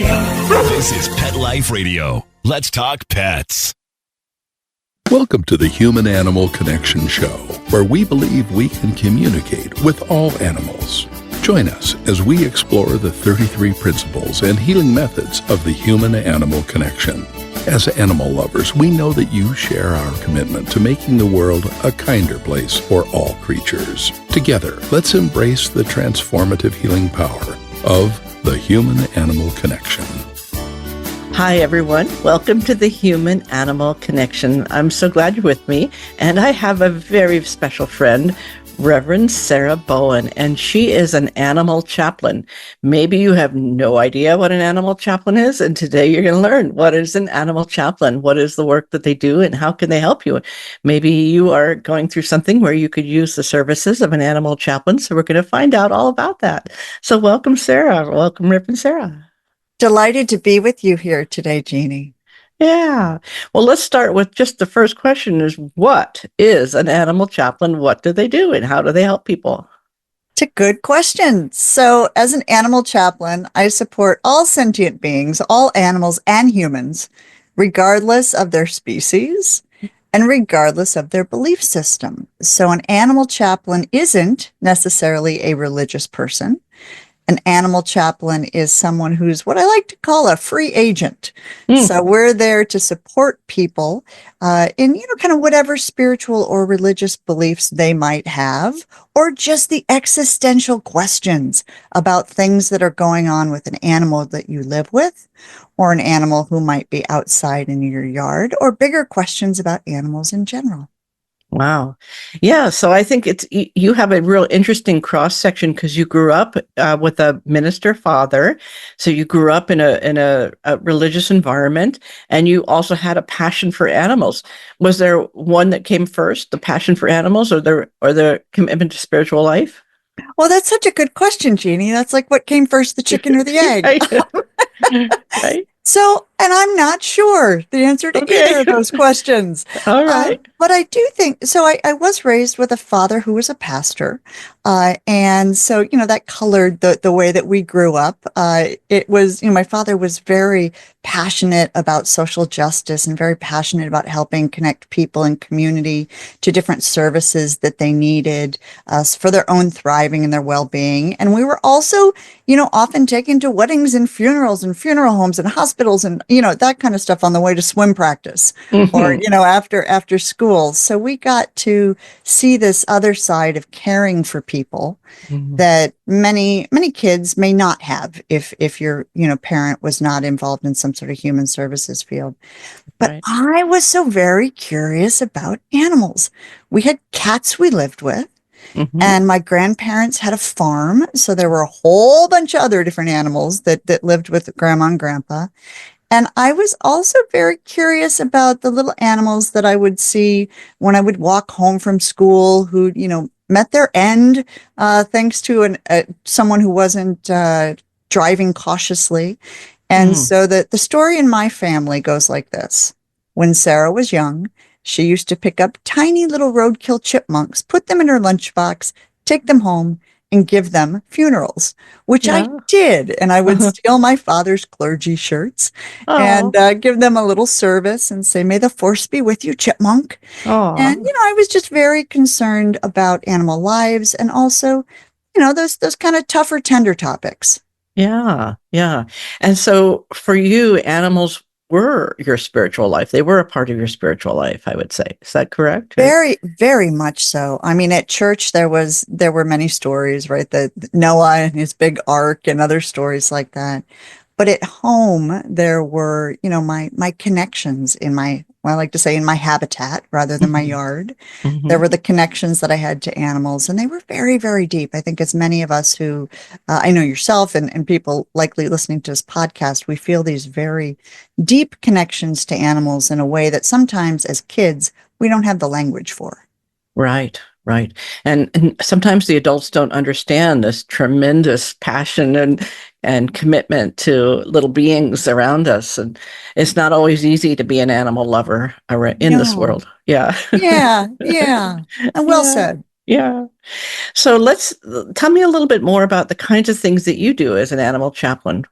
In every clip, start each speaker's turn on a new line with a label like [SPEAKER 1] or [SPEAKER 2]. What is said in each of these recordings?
[SPEAKER 1] This is Pet Life Radio. Let's talk pets.
[SPEAKER 2] Welcome to the Human-Animal Connection Show, where we believe we can communicate with all animals. Join us as we explore the 33 principles and healing methods of the human-animal connection. As animal lovers, we know that you share our commitment to making the world a kinder place for all creatures. Together, let's embrace the transformative healing power of the human-animal connection.
[SPEAKER 3] Hi, everyone. Welcome to the Human-Animal Connection. I'm so glad you're with me, and I have a very special friend, Reverend Sarah Bowen, and she is an animal chaplain. Maybe you have no idea what an animal chaplain is, and today you're going to learn what is an animal chaplain, what is the work that they do, and how can they help you. Maybe you are going through something where you could use the services of an animal chaplain, so we're going to find out all about that. So welcome, Sarah. Welcome, Reverend Sarah.
[SPEAKER 4] Delighted to be with you here today, Jeannie.
[SPEAKER 3] Yeah. Well, let's start with just the first question is, what is an animal chaplain? What do they do and how do they help people?
[SPEAKER 4] It's a good question. So as an animal chaplain, I support all sentient beings, all animals and humans, regardless of their species and regardless of their belief system. So an animal chaplain isn't necessarily a religious person. An animal chaplain is someone who's what I like to call a free agent. So we're there to support people in, kind of whatever spiritual or religious beliefs they might have, or just the existential questions about things that are going on with an animal that you live with, or an animal who might be outside in your yard, or bigger questions about animals in general.
[SPEAKER 3] Wow. Yeah. So I think you have a real interesting cross section because you grew up with a minister father. So you grew up in a religious environment, and you also had a passion for animals. Was there one that came first, the passion for animals, or the commitment to spiritual life?
[SPEAKER 4] Well, that's such a good question, Jeannie. That's like what came first, the chicken or the egg?
[SPEAKER 3] Right.
[SPEAKER 4] So, and I'm not sure the answer to either of those questions.
[SPEAKER 3] All right.
[SPEAKER 4] But I do think, so I was raised with a father who was a pastor. And so, that colored the way that we grew up. It was, my father was very passionate about social justice and very passionate about helping connect people and community to different services that they needed for their own thriving and their well-being. And we were also, often taken to weddings and funerals and funeral homes and hospitals and, that kind of stuff on the way to swim practice or, after school. So we got to see this other side of caring for people that many kids may not have if your parent was not involved in some sort of human services field. But right. I was so very curious about animals. We had cats we lived with. And my grandparents had a farm, so there were a whole bunch of other different animals that lived with Grandma and Grandpa. And I was also very curious about the little animals that I would see when I would walk home from school who, met their end thanks to someone who wasn't driving cautiously. And so the story in my family goes like this. When Sarah was young, she used to pick up tiny little roadkill chipmunks, put them in her lunchbox, take them home, and give them funerals, which I did. And I would steal my father's clergy shirts and give them a little service and say, "May the force be with you, chipmunk." And, I was just very concerned about animal lives and also, those kind of tougher, tender topics.
[SPEAKER 3] Yeah. Yeah. And so for you, animals were your spiritual life. They were a part of your spiritual life, I would say. Is that correct?
[SPEAKER 4] Very, very much so. I mean, at church, there were many stories, right? The Noah and his big ark and other stories like that. But at home, there were, my connections in my habitat rather than my yard. There were the connections that I had to animals, and they were very, very deep. I think as many of us who, I know yourself and people likely listening to this podcast, we feel these very deep connections to animals in a way that sometimes as kids, we don't have the language for.
[SPEAKER 3] Right. Right. And sometimes the adults don't understand this tremendous passion and commitment to little beings around us. And it's not always easy to be an animal lover in this world. Yeah.
[SPEAKER 4] Yeah. And well said.
[SPEAKER 3] Yeah. So tell me a little bit more about the kinds of things that you do as an animal chaplain.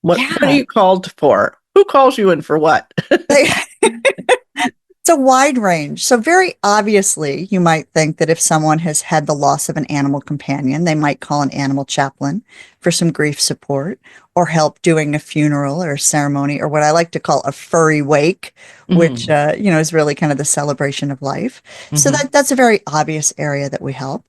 [SPEAKER 3] What are
[SPEAKER 4] Yeah.
[SPEAKER 3] you called for? Who calls you in for what?
[SPEAKER 4] They- It's a wide range. So, very obviously, you might think that if someone has had the loss of an animal companion, they might call an animal chaplain for some grief support or help doing a funeral or a ceremony or what I like to call a furry wake, which,
[SPEAKER 3] Mm-hmm.
[SPEAKER 4] is really kind of the celebration of life. So,
[SPEAKER 3] Mm-hmm.
[SPEAKER 4] that's a very obvious area that we help.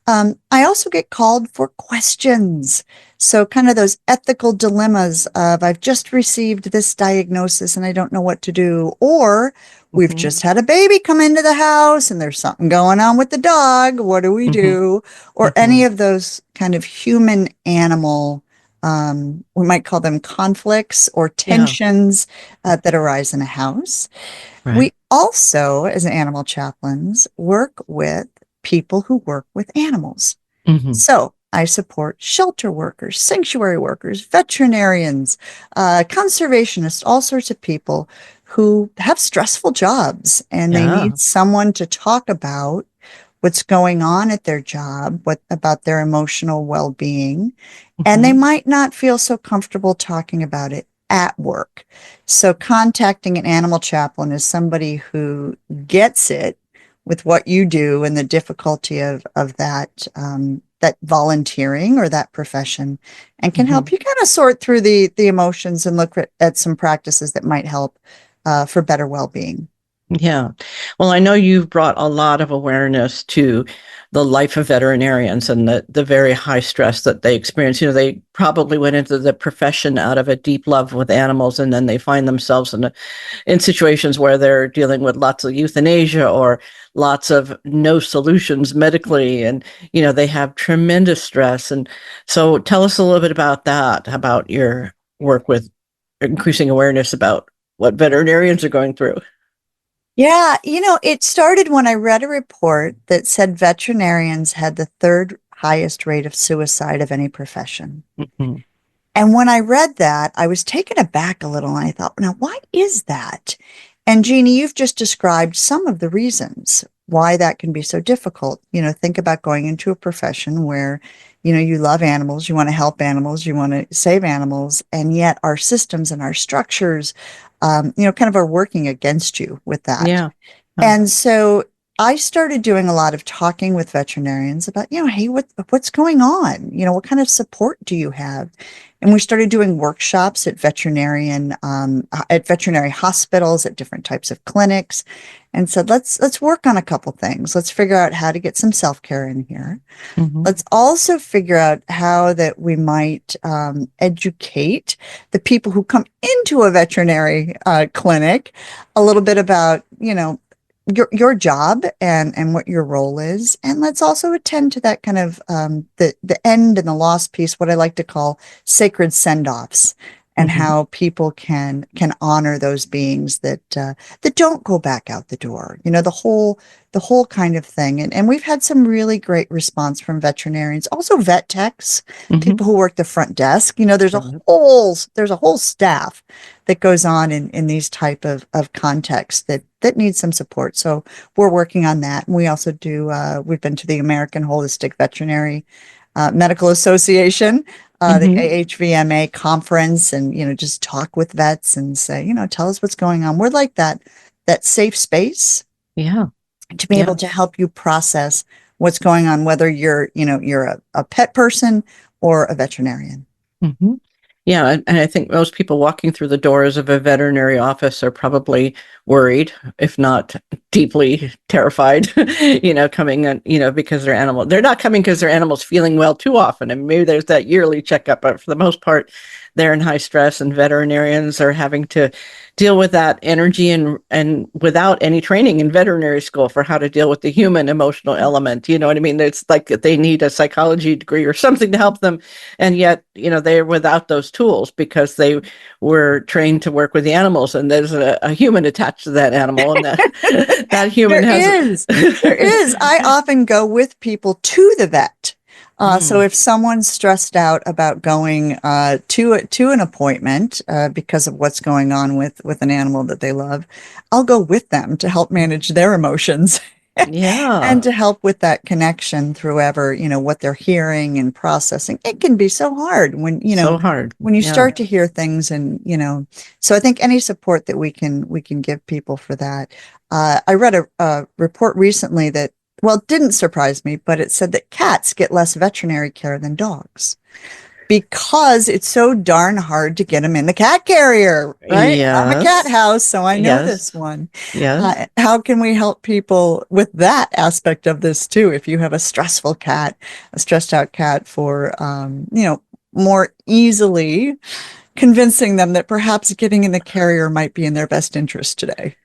[SPEAKER 4] I also get called for questions. So, kind of those ethical dilemmas of I've just received this diagnosis and I don't know what to do, or we've
[SPEAKER 3] Mm-hmm.
[SPEAKER 4] just had a baby come into the house and there's something going on with the dog. What do we
[SPEAKER 3] Mm-hmm.
[SPEAKER 4] do? Or
[SPEAKER 3] Mm-hmm.
[SPEAKER 4] any of those kind of human animal, we might call them conflicts or
[SPEAKER 3] Yeah.
[SPEAKER 4] tensions that arise in a house.
[SPEAKER 3] Right.
[SPEAKER 4] We also, as animal chaplains, work with people who work with animals.
[SPEAKER 3] Mm-hmm.
[SPEAKER 4] So I support shelter workers, sanctuary workers, veterinarians, conservationists, all sorts of people who have stressful jobs and they
[SPEAKER 3] Yeah.
[SPEAKER 4] need someone to talk about what's going on at their job, what about their emotional well-being, and they
[SPEAKER 3] Mm-hmm.
[SPEAKER 4] might not feel so comfortable talking about it at work. So contacting an animal chaplain is somebody who gets it with what you do and the difficulty of that volunteering or that profession and can
[SPEAKER 3] Mm-hmm.
[SPEAKER 4] help you kind of sort through the emotions and look at some practices that might help for better well-being.
[SPEAKER 3] Yeah. Well, I know you've brought a lot of awareness to the life of veterinarians and the very high stress that they experience. They probably went into the profession out of a deep love with animals, and then they find themselves in situations where they're dealing with lots of euthanasia or lots of no solutions medically. And, they have tremendous stress. And so tell us a little bit about that, about your work with increasing awareness about what veterinarians are going through.
[SPEAKER 4] Yeah, it started when I read a report that said veterinarians had the third highest rate of suicide of any profession.
[SPEAKER 3] Mm-hmm.
[SPEAKER 4] And when I read that, I was taken aback a little and I thought, now, why is that? And Jeannie, you've just described some of the reasons why that can be so difficult. Think about going into a profession where, you love animals, you want to help animals, you want to save animals, and yet our systems and our structures, kind of are working against you with that.
[SPEAKER 3] Yeah. Huh.
[SPEAKER 4] And so I started doing a lot of talking with veterinarians about, hey, what's going on? What kind of support do you have? And we started doing workshops at veterinary hospitals, at different types of clinics, and said, let's work on a couple things. Let's figure out how to get some self-care in here.
[SPEAKER 3] Mm-hmm.
[SPEAKER 4] Let's also figure out how that we might educate the people who come into a veterinary clinic a little bit about, your job and what your role is. And let's also attend to that kind of the end and the loss piece, what I like to call sacred sendoffs, and
[SPEAKER 3] Mm-hmm.
[SPEAKER 4] how people can honor those beings that don't go back out the door. The whole kind of thing. And we've had some really great response from veterinarians, also vet techs,
[SPEAKER 3] Mm-hmm.
[SPEAKER 4] people who work the front desk.
[SPEAKER 3] Right.
[SPEAKER 4] There's a whole staff that goes on in these type of contexts that needs some support. So we're working on that. And we also do, we've been to the American Holistic Veterinary Medical Association, the
[SPEAKER 3] Mm-hmm.
[SPEAKER 4] AHVMA conference, and, just talk with vets and say, tell us what's going on. We're like that safe space
[SPEAKER 3] Yeah.
[SPEAKER 4] to be
[SPEAKER 3] Yeah.
[SPEAKER 4] able to help you process what's going on, whether you're a pet person or a veterinarian.
[SPEAKER 3] Mm-hmm. Yeah, and I think most people walking through the doors of a veterinary office are probably worried, if not deeply terrified, coming in, because they're not coming because their animal's feeling well too often. And maybe there's that yearly checkup, but for the most part, they're in high stress, and veterinarians are having to deal with that energy and without any training in veterinary school for how to deal with the human emotional element. You know what I mean? It's like they need a psychology degree or something to help them. And yet, they're without those tools because they were trained to work with the animals, and there's a human attached to that animal, and that human
[SPEAKER 4] There
[SPEAKER 3] has.
[SPEAKER 4] is. There is. I often go with people to the vet. So if someone's stressed out about going to an appointment because of what's going on with an animal that they love, I'll go with them to help manage their emotions
[SPEAKER 3] Yeah.
[SPEAKER 4] and to help with that connection through ever, what they're hearing and processing. It can be so hard
[SPEAKER 3] So hard.
[SPEAKER 4] when you
[SPEAKER 3] Yeah.
[SPEAKER 4] start to hear things and, so I think any support that we can give people for that. I read a report recently that, well, it didn't surprise me, but it said that cats get less veterinary care than dogs because it's so darn hard to get them in the cat carrier, right? I'm a cat
[SPEAKER 3] Yes.
[SPEAKER 4] house, so I know this
[SPEAKER 3] Yes.
[SPEAKER 4] one.
[SPEAKER 3] Yes.
[SPEAKER 4] How can we help people with that aspect of this too? If you have a stressful cat, a stressed out cat, for, more easily convincing them that perhaps getting in the carrier might be in their best interest today.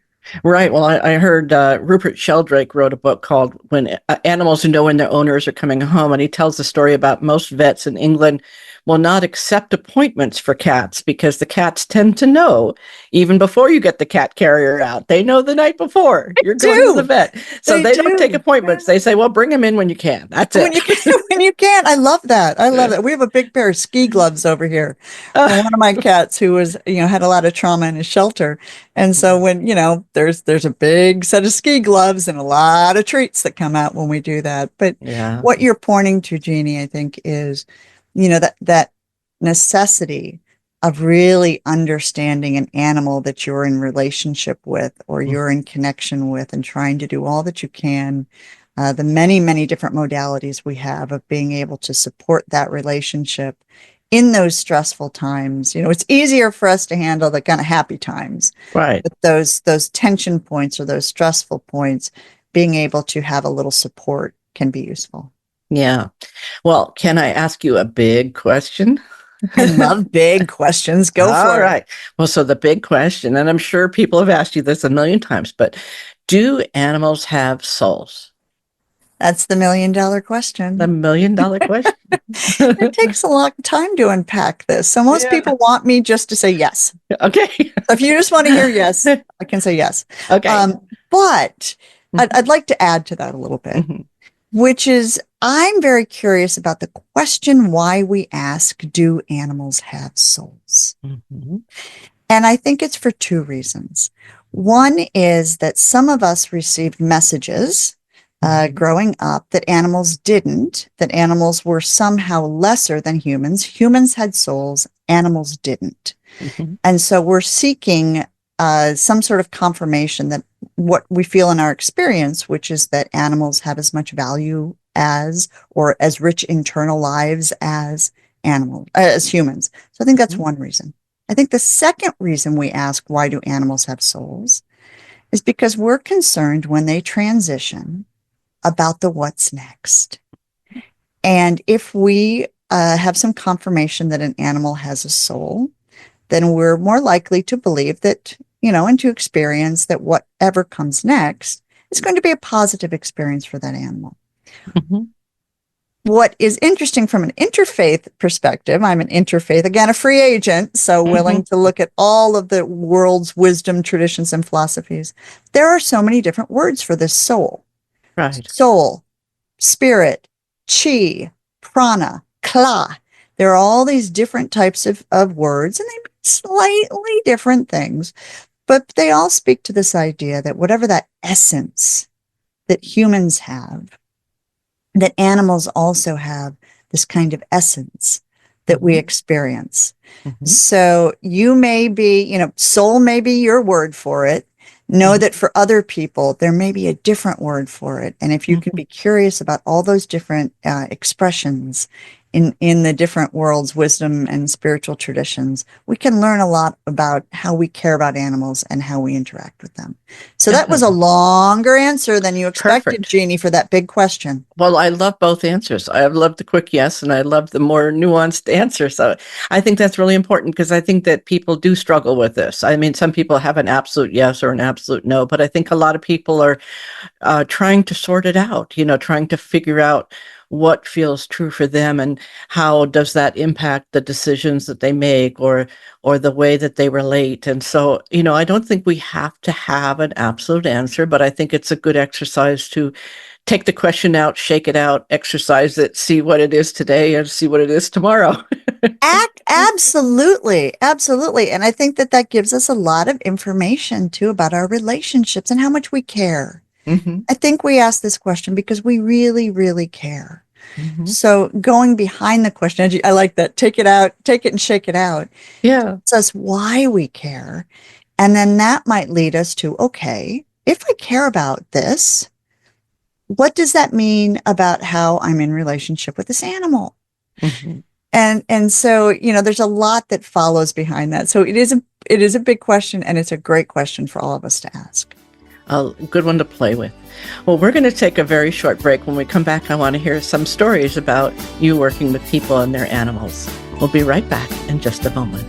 [SPEAKER 3] Right. Well, I heard Rupert Sheldrake wrote a book called When Animals Who Know When Their Owners Are Coming Home. And he tells the story about most vets in England will not accept appointments for cats because the cats tend to know even before you get the cat carrier out. They know the night before you're going to the
[SPEAKER 4] Do
[SPEAKER 3] vet. So
[SPEAKER 4] they
[SPEAKER 3] they don't take
[SPEAKER 4] do?
[SPEAKER 3] appointments. They say, well, bring them in when you can. That's
[SPEAKER 4] When
[SPEAKER 3] it.
[SPEAKER 4] you can, when you can. I love that. I love that. We have a big pair of ski gloves over here for one of my cats who was, had a lot of trauma in his shelter. And so when, there's a big set of ski gloves and a lot of treats that come out when we do that. But
[SPEAKER 3] Yeah.
[SPEAKER 4] what you're pointing to, Jeannie, I think is, that necessity of really understanding an animal that you're in relationship with or you're in connection with and trying to do all that you can, the many, many different modalities we have of being able to support that relationship in those stressful times. It's easier for us to handle the kind of happy times,
[SPEAKER 3] Right.
[SPEAKER 4] but those tension points or those stressful points, being able to have a little support can be useful.
[SPEAKER 3] Yeah. Well, can I ask you a big question?
[SPEAKER 4] I love big questions. Go
[SPEAKER 3] All
[SPEAKER 4] for it.
[SPEAKER 3] right. Well, so the big question, and I'm sure people have asked you this a million times, but do animals have souls?
[SPEAKER 4] That's the $1 million
[SPEAKER 3] The
[SPEAKER 4] question.
[SPEAKER 3] $1 million question.
[SPEAKER 4] It takes a long time to unpack this. So most
[SPEAKER 3] Yeah.
[SPEAKER 4] people want me just to say yes.
[SPEAKER 3] Okay.
[SPEAKER 4] So if you just want to hear yes, I can say yes.
[SPEAKER 3] Okay.
[SPEAKER 4] But I'd like to add to that a little bit,
[SPEAKER 3] Mhm.
[SPEAKER 4] which is I'm very curious about the question why we ask, do animals have souls?
[SPEAKER 3] Mhm.
[SPEAKER 4] And I think it's for two reasons. One is that some of us received messages growing up that animals didn't, that animals were somehow lesser than humans. Humans had souls, animals didn't.
[SPEAKER 3] Mhm.
[SPEAKER 4] And so we're seeking some sort of confirmation that what we feel in our experience, which is that animals have as much value as or as rich internal lives as as humans. So I think that's
[SPEAKER 3] Mhm.
[SPEAKER 4] one reason. I think the second reason we ask why do animals have souls is because we're concerned when they transition about the what's next. And if we have some confirmation that an animal has a soul, then we're more likely to believe that, and to experience that whatever comes next is going to be a positive experience for that animal.
[SPEAKER 3] Mhm.
[SPEAKER 4] What is interesting from an interfaith perspective, I'm an interfaith, again, a free agent, so willing
[SPEAKER 3] Mhm.
[SPEAKER 4] to look at all of the world's wisdom, traditions, and philosophies. There are so many different words for this soul.
[SPEAKER 3] Right.
[SPEAKER 4] Soul, spirit, chi, prana, kla. There are all these different types of words, and they mean slightly different things, but they all speak to this idea that whatever that essence that humans have, that animals also have this kind of essence that we
[SPEAKER 3] Mhm.
[SPEAKER 4] experience.
[SPEAKER 3] Mhm.
[SPEAKER 4] So you may be, soul may be your word for it. Know
[SPEAKER 3] Mhm.
[SPEAKER 4] that for other people, there may be a different word for it. And if you can
[SPEAKER 3] Mhm.
[SPEAKER 4] be curious about all those different expressions in the different worlds, wisdom and spiritual traditions, we can learn a lot about how we care about animals and how we interact with them. So that was a
[SPEAKER 3] Definitely.
[SPEAKER 4] longer answer than you expected,
[SPEAKER 3] Perfect.
[SPEAKER 4] Jeannie, for that big question.
[SPEAKER 3] Well, I love both answers. I love the quick yes, and I love the more nuanced answer. So I think that's really important because I think that people do struggle with this. I mean, some people have an absolute yes or an absolute no, but I think a lot of people are trying to sort it out, trying to figure out what feels true for them and how does that impact the decisions that they make or the way that they relate. And so, I don't think we have to have an absolute answer, but I think it's a good exercise to take the question out, shake it out, exercise it, see what it is today and see what it is tomorrow.
[SPEAKER 4] Absolutely, absolutely. And I think that gives us a lot of information too about our relationships and how much we care.
[SPEAKER 3] Mm-hmm.
[SPEAKER 4] I think we ask this question because we really, really care.
[SPEAKER 3] Mm-hmm.
[SPEAKER 4] So going behind the question, I like that. Take it out, take it and shake it out.
[SPEAKER 3] Yeah.
[SPEAKER 4] It's us why we care. And then that might lead us to, okay, if I care about this, what does that mean about how I'm in relationship with this animal?
[SPEAKER 3] Mm-hmm.
[SPEAKER 4] And so, there's a lot that follows behind that. So it is a big question, and it's a great question for all of us to ask.
[SPEAKER 3] A good one to play with. Well, we're going to take a very short break. When we come back, I want to hear some stories about you working with people and their animals. We'll be right back in just a moment.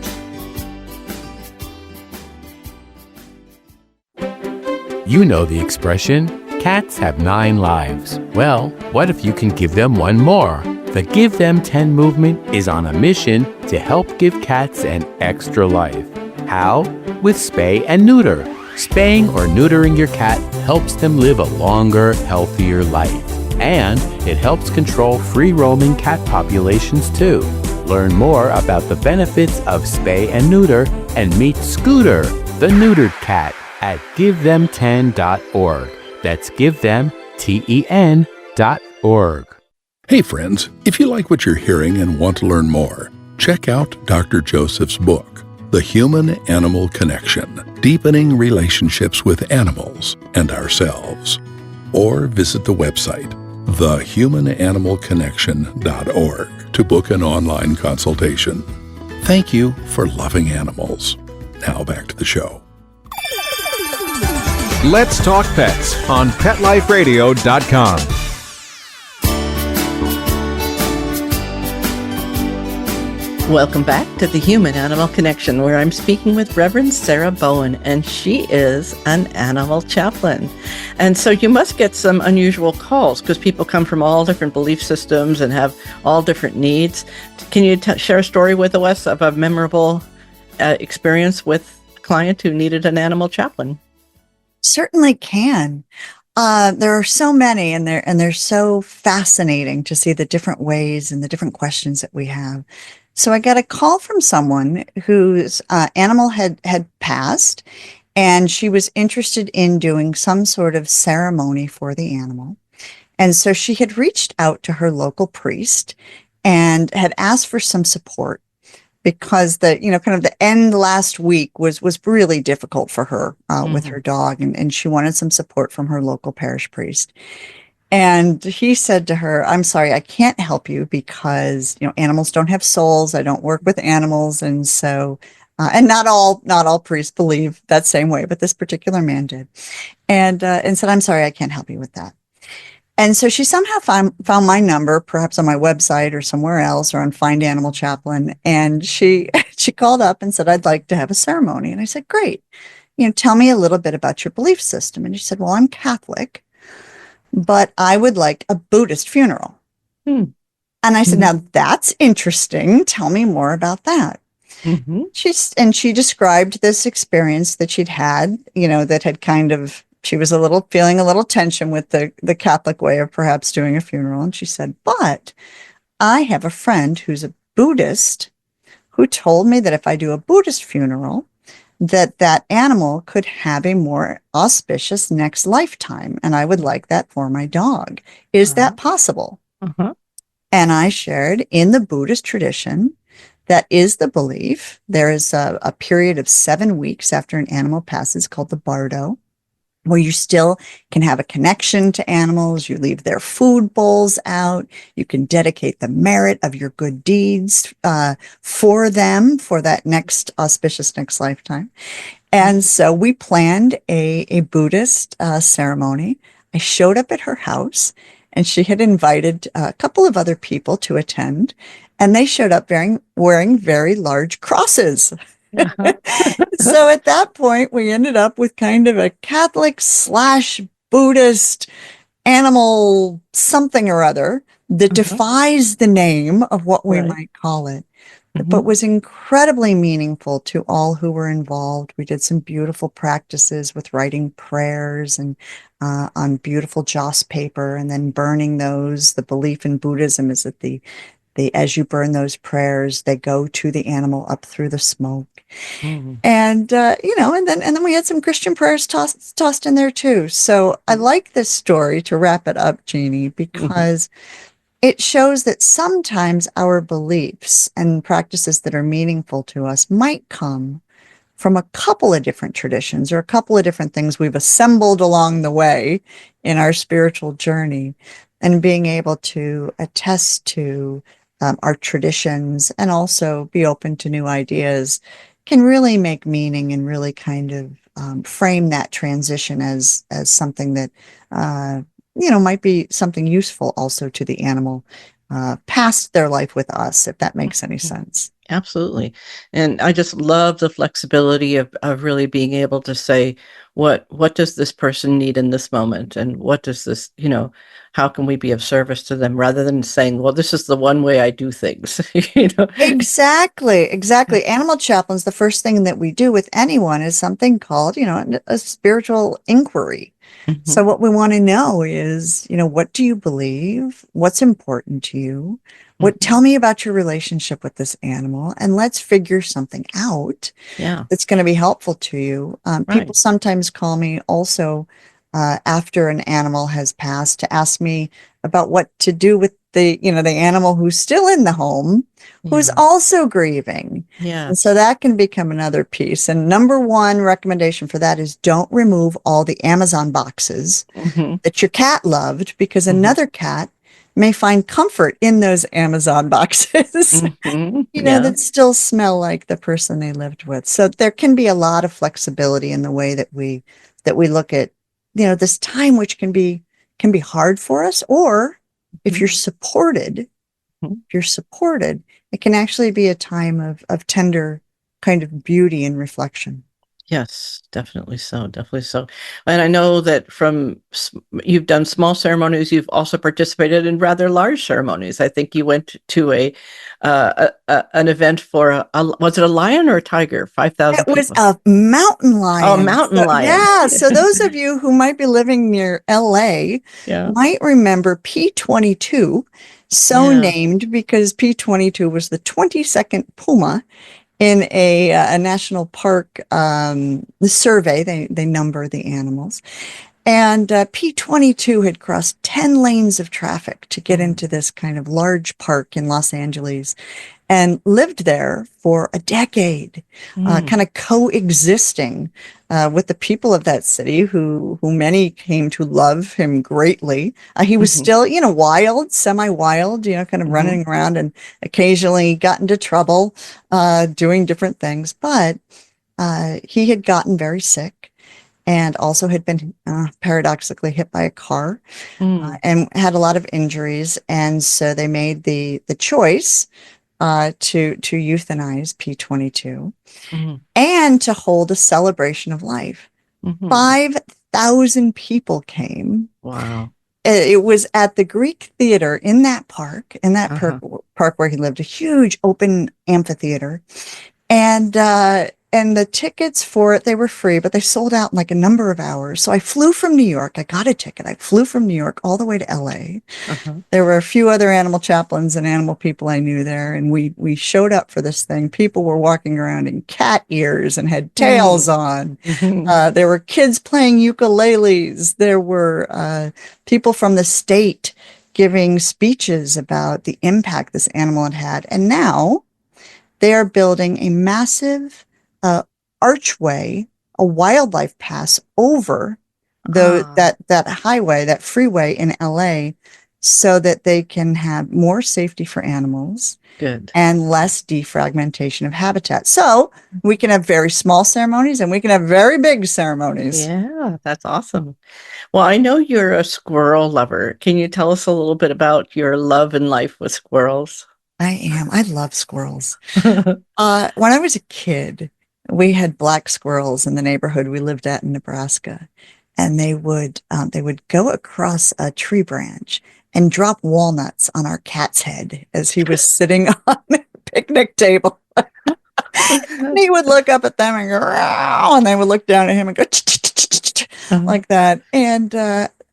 [SPEAKER 5] You know the expression, cats have 9 lives. Well, what if you can give them one more? The Give Them 10 movement is on a mission to help give cats an extra life. How? With spay and neuter. Spaying or neutering your cat helps them live a longer, healthier life. And it helps control free-roaming cat populations too. Learn more about the benefits of spay and neuter and meet Scooter, the neutered cat, at GiveThem10.org. That's GiveThem10.org.
[SPEAKER 2] Hey friends, if you like what you're hearing and want to learn more, check out Dr. Joseph's book, The Human-Animal Connection, Deepening Relationships with Animals and Ourselves. Or visit the website, thehumananimalconnection.org, to book an online consultation. Thank you for loving animals. Now back to the show.
[SPEAKER 6] Let's Talk Pets on PetLifeRadio.com.
[SPEAKER 3] Welcome back to the Human Animal Connection, where I'm speaking with Reverend Sarah Bowen, and she is an animal chaplain. And so you must get some unusual calls because people come from all different belief systems and have all different needs. Can you share a story with us of a memorable experience with a client who needed an animal chaplain?
[SPEAKER 4] Certainly can. There are so many, and they're so fascinating to see the different ways and the different questions that we have. So I got a call from someone whose animal had passed, and she was interested in doing some sort of ceremony for the animal. And so she had reached out to her local priest and had asked for some support, because kind of the end last week was really difficult for her with her dog, and she wanted some support from her local parish priest. And he said to her, "I'm sorry, I can't help you because, animals don't have souls. I don't work with animals." And so, and not all priests believe that same way, but this particular man did. And said, "I'm sorry, I can't help you with that." And so she somehow found my number, perhaps on my website or somewhere else, or on Find Animal Chaplain. And she called up and said, "I'd like to have a ceremony." And I said, "Great. Tell me a little bit about your belief system." And she said, "Well, I'm Catholic, but I would like a Buddhist funeral." And I said, "Now that's interesting. Tell me more about that." She described this experience that she'd had, that had kind of, she was feeling a little tension with the Catholic way of perhaps doing a funeral. And she said, "But I have a friend who's a Buddhist who told me that if I do a Buddhist funeral, that animal could have a more auspicious next lifetime. And I would like that for my dog. Is that possible?" And I shared, in the Buddhist tradition, that is the belief. There is a period of 7 weeks after an animal passes called the bardo, where you still can have a connection to animals. You leave their food bowls out. You can dedicate the merit of your good deeds for them, for that next auspicious next lifetime. And so we planned a Buddhist ceremony. I showed up at her house, and she had invited a couple of other people to attend, and they showed up wearing very large crosses. So at that point, we ended up with kind of a Catholic/Buddhist animal something or other that defies the name of what we might call it, but was incredibly meaningful to all who were involved. We did some beautiful practices with writing prayers and on beautiful joss paper, and then burning those. The belief in Buddhism is that the as you burn those prayers, they go to the animal up through the smoke.
[SPEAKER 3] Mm.
[SPEAKER 4] And and then we had some Christian prayers tossed in there too. So I like this story, to wrap it up, Jeannie,
[SPEAKER 3] Mhm.
[SPEAKER 4] because it shows that sometimes our beliefs and practices that are meaningful to us might come from a couple of different traditions or a couple of different things we've assembled along the way in our spiritual journey, and being able to attest to our traditions and also be open to new ideas can really make meaning and really kind of frame that transition as something that might be something useful also to the animal past their life with us, if that makes any sense.
[SPEAKER 3] Absolutely. And I just love the flexibility of really being able to say, what does this person need in this moment? And what does this, how can we be of service to them, rather than saying, well, this is the one way I do things, you know?
[SPEAKER 4] Exactly, exactly. Animal chaplains, the first thing that we do with anyone is something called, a spiritual inquiry. So
[SPEAKER 3] Mhm,
[SPEAKER 4] what we want to know is, what do you believe? What's important to you? Tell
[SPEAKER 3] mhm.
[SPEAKER 4] me about your relationship with this animal, and let's figure something out
[SPEAKER 3] Yeah,
[SPEAKER 4] that's going to be helpful to you. People
[SPEAKER 3] right.
[SPEAKER 4] sometimes call me also after an animal has passed to ask me about what to do with the animal who's still in the home, who's
[SPEAKER 3] Yeah.
[SPEAKER 4] also grieving. And so
[SPEAKER 3] Yes.
[SPEAKER 4] that can become another piece. And number one recommendation for that is don't remove all the Amazon boxes
[SPEAKER 3] Hmm.
[SPEAKER 4] that your cat loved, because
[SPEAKER 3] Hmm.
[SPEAKER 4] another cat may find comfort in those Amazon boxes.
[SPEAKER 3] Hmm. Yeah.
[SPEAKER 4] That still smell like the person they lived with. So there can be a lot of flexibility in the way that we look at, this time, which can be hard for us. Or if
[SPEAKER 3] Mhm.
[SPEAKER 4] you're supported, it can actually be a time of tender kind of beauty and reflection.
[SPEAKER 3] Yes, definitely so, definitely so. And I know that you've done small ceremonies, you've also participated in rather large ceremonies. I think you went to an event for was it a lion or a tiger?
[SPEAKER 4] It
[SPEAKER 3] 5,000
[SPEAKER 4] was
[SPEAKER 3] people.
[SPEAKER 4] a mountain
[SPEAKER 3] Oh,
[SPEAKER 4] lion.
[SPEAKER 3] mountain
[SPEAKER 4] So,
[SPEAKER 3] lion.
[SPEAKER 4] yeah. So those of you who might be living near LA
[SPEAKER 3] Yeah.
[SPEAKER 4] might remember P22, so
[SPEAKER 3] Yeah.
[SPEAKER 4] named because P22 was the 22nd puma in a national park survey. They number the animals. And P22 had crossed 10 lanes of traffic to get
[SPEAKER 3] Mm,
[SPEAKER 4] into this kind of large park in Los Angeles, and lived there for a decade,
[SPEAKER 3] mm,
[SPEAKER 4] kind of coexisting with the people of that city, who many came to love him greatly. He was
[SPEAKER 3] mhm,
[SPEAKER 4] still, wild, semi-wild, kind of
[SPEAKER 3] mhm,
[SPEAKER 4] running around, and occasionally got into trouble doing different things. But he had gotten very sick, and also had been paradoxically hit by a car,
[SPEAKER 3] mm,
[SPEAKER 4] and had a lot of injuries. And so they made the choice to euthanize P22
[SPEAKER 3] mhm,
[SPEAKER 4] and to hold a celebration of life.
[SPEAKER 3] mhm.
[SPEAKER 4] 5,000 people came.
[SPEAKER 3] Wow.
[SPEAKER 4] It was at the Greek Theater in that park, park where he lived, a huge open amphitheater. And the tickets for it, they were free, but they sold out in like a number of hours. So I flew from New York. I got a ticket. I flew from New York all the way to LA.
[SPEAKER 3] Uh-huh.
[SPEAKER 4] There were a few other animal chaplains and animal people I knew there, and we showed up for this thing. People were walking around in cat ears and had tails
[SPEAKER 3] Mm,
[SPEAKER 4] on.
[SPEAKER 3] mhm,
[SPEAKER 4] There were kids playing ukuleles. There were people from the state giving speeches about the impact this animal had had. And now they are building a massive uh, archway, a wildlife pass over
[SPEAKER 3] Ah,
[SPEAKER 4] that highway, that freeway in LA, so that they can have more safety for animals
[SPEAKER 3] good.
[SPEAKER 4] and less defragmentation of habitat. So we can have very small ceremonies and we can have very big ceremonies.
[SPEAKER 3] Yeah, that's awesome. Well, I know you're a squirrel lover. Can you tell us a little bit about your love and life with squirrels?
[SPEAKER 4] I am. I love squirrels. When I was a kid, we had black squirrels in the neighborhood we lived at in Nebraska, and they would go across a tree branch and drop walnuts on our cat's head as he was sitting on a picnic table. And he would look up at them and go, "Row," and they would look down at him and go, "Ch-ch-ch-ch-ch-ch,"
[SPEAKER 3] Uh-huh.
[SPEAKER 4] like that. And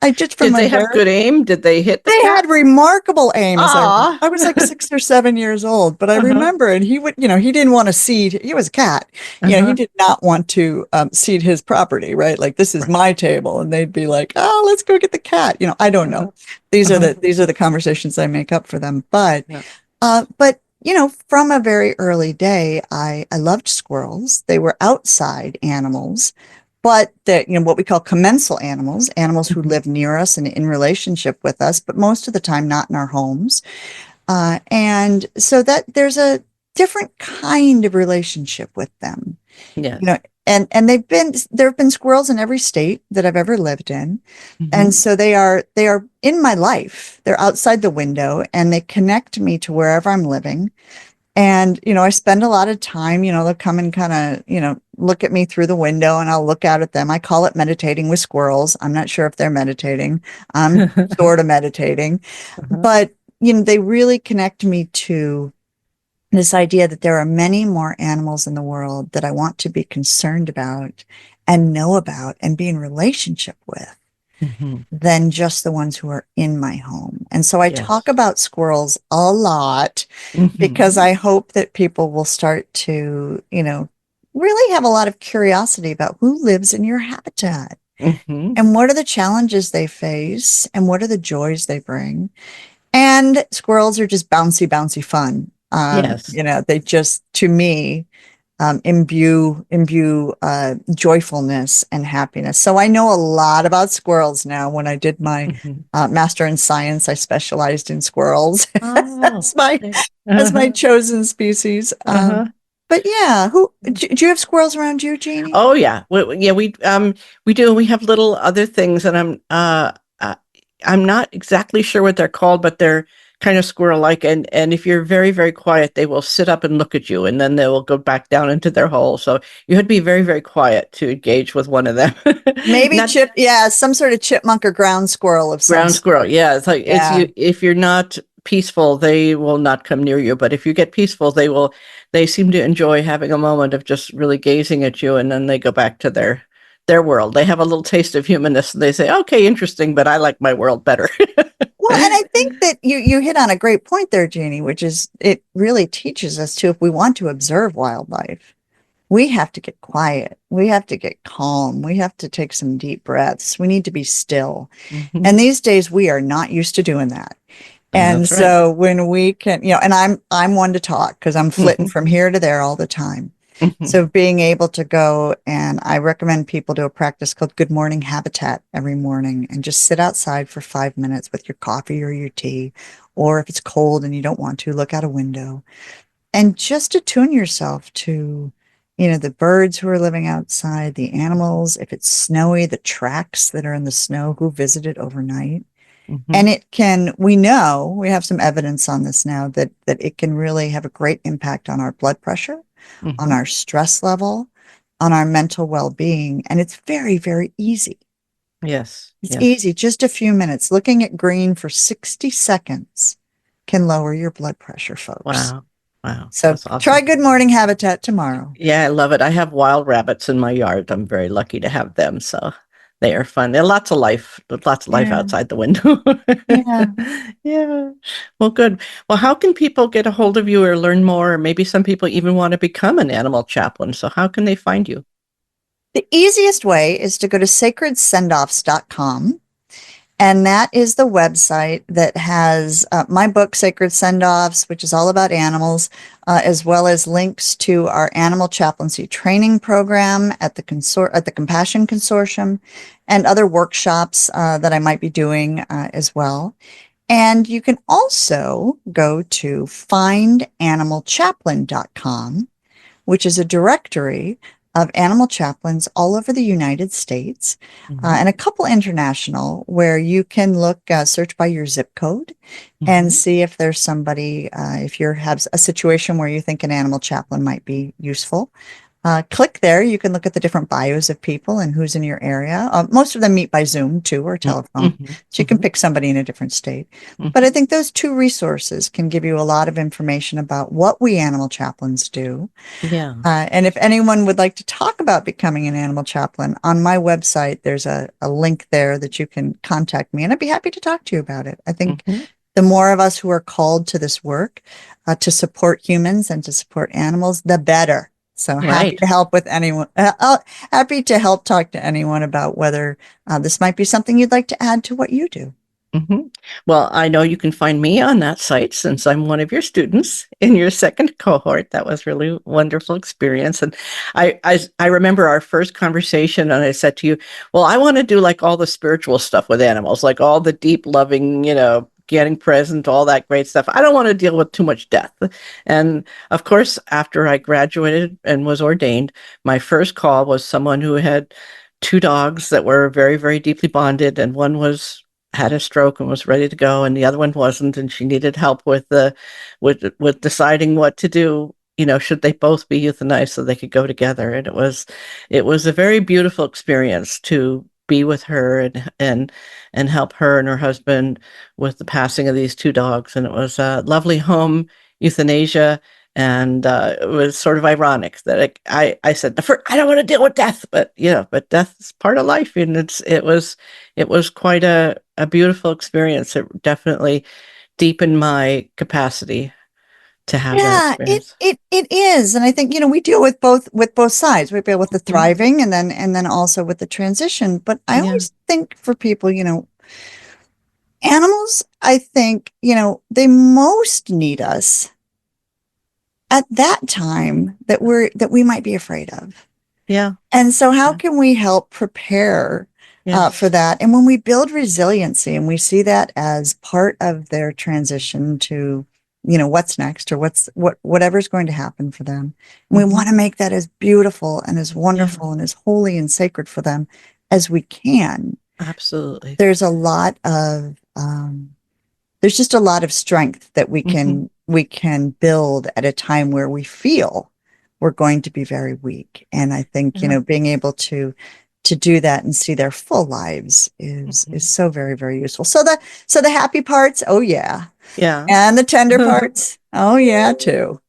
[SPEAKER 4] I just
[SPEAKER 3] Did
[SPEAKER 4] from a
[SPEAKER 3] they have
[SPEAKER 4] very,
[SPEAKER 3] good aim? Did they hit the
[SPEAKER 4] they
[SPEAKER 3] cat?
[SPEAKER 4] had remarkable aim as
[SPEAKER 3] Ah.
[SPEAKER 4] I was like 6 or 7 years old, but I
[SPEAKER 3] Uh-huh.
[SPEAKER 4] remember, and he would, he didn't want to cede, he was a cat, he
[SPEAKER 3] Uh-huh.
[SPEAKER 4] did not want to cede his property, right? Like this is
[SPEAKER 3] Right.
[SPEAKER 4] my table. And they'd be like, oh, let's go get the cat. I don't know.
[SPEAKER 3] Uh-huh.
[SPEAKER 4] These are
[SPEAKER 3] Uh-huh.
[SPEAKER 4] the conversations I make up for them. But,
[SPEAKER 3] Yeah.
[SPEAKER 4] from a very early day, I loved squirrels. They were outside animals. But that, what we call commensal animals, animals who
[SPEAKER 3] Mhm.
[SPEAKER 4] live near us and in relationship with us, but most of the time not in our homes. And so that there's a different kind of relationship with them, you know,
[SPEAKER 3] Yes.
[SPEAKER 4] and there have been squirrels in every state that I've ever lived in. And
[SPEAKER 3] Mhm.
[SPEAKER 4] so they are in my life. They're outside the window and they connect me to wherever I'm living. And, I spend a lot of time, they'll come and kind of, look at me through the window and I'll look out at them. I call it meditating with squirrels. I'm not sure if they're meditating. I'm sort of meditating,
[SPEAKER 3] Uh-huh.
[SPEAKER 4] but, they really connect me to this idea that there are many more animals in the world that I want to be concerned about and know about and be in relationship with
[SPEAKER 3] Mhm.
[SPEAKER 4] than just the ones who are in my home. And so I talk
[SPEAKER 3] Yes.
[SPEAKER 4] about squirrels a lot because
[SPEAKER 3] Mhm.
[SPEAKER 4] I hope that people will start to, really have a lot of curiosity about who lives in your habitat
[SPEAKER 3] Mhm.
[SPEAKER 4] and what are the challenges they face and what are the joys they bring. And squirrels are just bouncy, bouncy fun.
[SPEAKER 3] Yes.
[SPEAKER 4] They just, to me, imbue joyfulness and happiness. So I know a lot about squirrels now. When I did my
[SPEAKER 3] Mhm.
[SPEAKER 4] master in science, I specialized in squirrels
[SPEAKER 3] Oh,
[SPEAKER 4] as my
[SPEAKER 3] okay.
[SPEAKER 4] as my
[SPEAKER 3] Uh-huh.
[SPEAKER 4] chosen species.
[SPEAKER 3] Uh-huh.
[SPEAKER 4] But yeah, who do you have squirrels around you, Jeannie?
[SPEAKER 3] Oh yeah. Yeah, we do. We have little other things and I'm not exactly sure what they're called, but they're kind of squirrel-like and if you're very, very quiet, they will sit up and look at you and then they will go back down into their hole. So you had to be very, very quiet to engage with one of them.
[SPEAKER 4] Maybe
[SPEAKER 3] Not
[SPEAKER 4] some sort of chipmunk or ground squirrel of some
[SPEAKER 3] ground
[SPEAKER 4] sort.
[SPEAKER 3] squirrel. Yeah, it's like it's
[SPEAKER 4] Yeah.
[SPEAKER 3] you if you're not peaceful, they will not come near you. But if you get peaceful, they seem to enjoy having a moment of just really gazing at you and then they go back to their world. They have a little taste of humanness and they say, okay, interesting, but I like my world better.
[SPEAKER 4] Well, and I think that you hit on a great point there, Jeannie, which is it really teaches us to, if we want to observe wildlife, we have to get quiet. We have to get calm. We have to take some deep breaths. We need to be still.
[SPEAKER 3] Mhm.
[SPEAKER 4] And these days we are not used to doing that. And
[SPEAKER 3] That's right.
[SPEAKER 4] so when we can, and I'm one to talk because I'm flitting
[SPEAKER 3] Mhm.
[SPEAKER 4] from here to there all the time.
[SPEAKER 3] Mhm.
[SPEAKER 4] So being able to go, and I recommend people do a practice called Good Morning Habitat every morning and just sit outside for 5 minutes with your coffee or your tea. Or if it's cold and you don't want to, look out a window and just attune yourself to, the birds who are living outside, the animals, if it's snowy, the tracks that are in the snow, who visited overnight.
[SPEAKER 3] Mhm.
[SPEAKER 4] And we have some evidence on this now that it can really have a great impact on our blood pressure, on
[SPEAKER 3] Mhm.
[SPEAKER 4] our stress level, on our mental well-being. And it's very, very easy.
[SPEAKER 3] Yes.
[SPEAKER 4] It's
[SPEAKER 3] Yes.
[SPEAKER 4] easy, just a few minutes. Looking at green for 60 seconds can lower your blood pressure, folks.
[SPEAKER 3] Wow. Wow.
[SPEAKER 4] So
[SPEAKER 3] That's
[SPEAKER 4] try
[SPEAKER 3] awesome.
[SPEAKER 4] Good Morning Habitat tomorrow.
[SPEAKER 3] Yeah, I love it. I have wild rabbits in my yard. I'm very lucky to have them. So they are fun. There are lots of life
[SPEAKER 4] Yeah,
[SPEAKER 3] outside the window.
[SPEAKER 4] yeah.
[SPEAKER 3] Yeah. Well, good. Well, how can people get a hold of you or learn more? Or maybe some people even want to become an animal chaplain. So how can they find you?
[SPEAKER 4] The easiest way is to go to sacredsendoffs.com. And that is the website that has my book, Sacred Sendoffs, which is all about animals, as well as links to our animal chaplaincy training program at the Compassion Consortium and other workshops that I might be doing as well. And you can also go to findanimalchaplain.com, which is a directory of animal chaplains all over the United States
[SPEAKER 3] Hmm.
[SPEAKER 4] and a couple international where you can search by your zip code and
[SPEAKER 3] Hmm.
[SPEAKER 4] see if there's somebody, if you have a situation where you think an animal chaplain might be useful. click there. You can look at the different bios of people and who's in your area. Most of them meet by Zoom too, or telephone.
[SPEAKER 3] Mm-hmm.
[SPEAKER 4] So you can pick somebody in a different state.
[SPEAKER 3] Mm-hmm.
[SPEAKER 4] But I think those two resources can give you a lot of information about what we animal chaplains do.
[SPEAKER 3] Yeah.
[SPEAKER 4] And if anyone would like to talk about becoming an animal chaplain, on my website, there's a link there that you can contact me, and I'd be happy to talk to you about it. I think the more of us who are called to this work to support humans and to support animals, the better. So happy to help with anyone. Happy to help talk to anyone about whether this might be something you'd like to add to what you do.
[SPEAKER 3] Mm-hmm. Well, I know you can find me on that site since I'm one of your students in your second cohort. That was really a wonderful experience. And I remember our first conversation, and I said to you, well, I want to do like all the spiritual stuff with animals, like all the deep loving, getting present, all that great stuff. I don't want to deal with too much death. And of course, after I graduated and was ordained, my first call was someone who had 2 dogs that were very, very deeply bonded, and one had a stroke and was ready to go, and the other one wasn't, and she needed help with deciding what to do. Should they both be euthanized so they could go together? And it was a very beautiful experience to be with her and help her and her husband with the passing of these 2 dogs. And it was a lovely home euthanasia. And it was sort of ironic that I said, I don't want to deal with death, but death is part of life. And it was quite a beautiful experience. It definitely deepened my capacity to have that experience.
[SPEAKER 4] It is. And I think, we deal with both sides. We deal with the thriving and then also with the transition. But I always think for people, animals, I think, they most need us at that time that we might be afraid of.
[SPEAKER 3] Yeah.
[SPEAKER 4] And so how can we help prepare for that? And when we build resiliency and we see that as part of their transition to, what's next or whatever's going to happen for them, and we want to make that as beautiful and as wonderful and as holy and sacred for them as we can.
[SPEAKER 3] Absolutely.
[SPEAKER 4] There's a lot of, there's just a lot of strength that we can build at a time where we feel we're going to be very weak. And I think, being able to do that and see their full lives is so very, very useful. So the happy parts, oh yeah.
[SPEAKER 3] Yeah.
[SPEAKER 4] And the tender parts, oh yeah, too.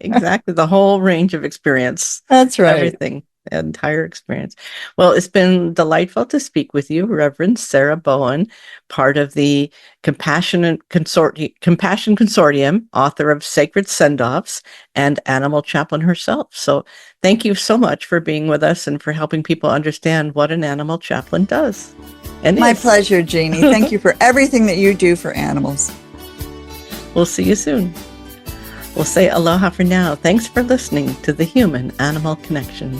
[SPEAKER 3] Exactly. The whole range of experience.
[SPEAKER 4] That's right.
[SPEAKER 3] Everything. The entire experience. Well, it's been delightful to speak with you, Reverend Sarah Bowen, part of the Compassion Consortium, author of Sacred Sendoffs, and Animal Chaplain herself. So thank you so much for being with us and for helping people understand what an animal chaplain does. And
[SPEAKER 4] my pleasure, Jeannie. Thank you for everything that you do for animals.
[SPEAKER 3] We'll see you soon. We'll say aloha for now. Thanks for listening to the Human-Animal Connection.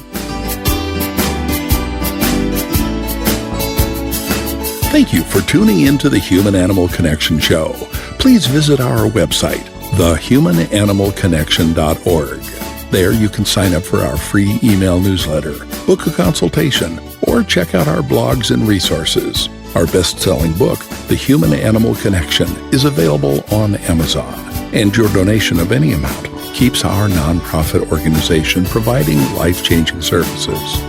[SPEAKER 2] Thank you for tuning in to the Human-Animal Connection show. Please visit our website, thehumananimalconnection.org. There you can sign up for our free email newsletter, book a consultation, or check out our blogs and resources. Our best-selling book, The Human-Animal Connection, is available on Amazon, and your donation of any amount keeps our nonprofit organization providing life-changing services.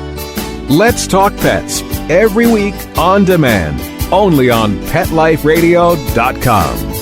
[SPEAKER 6] Let's Talk Pets, every week on demand, only on PetLifeRadio.com.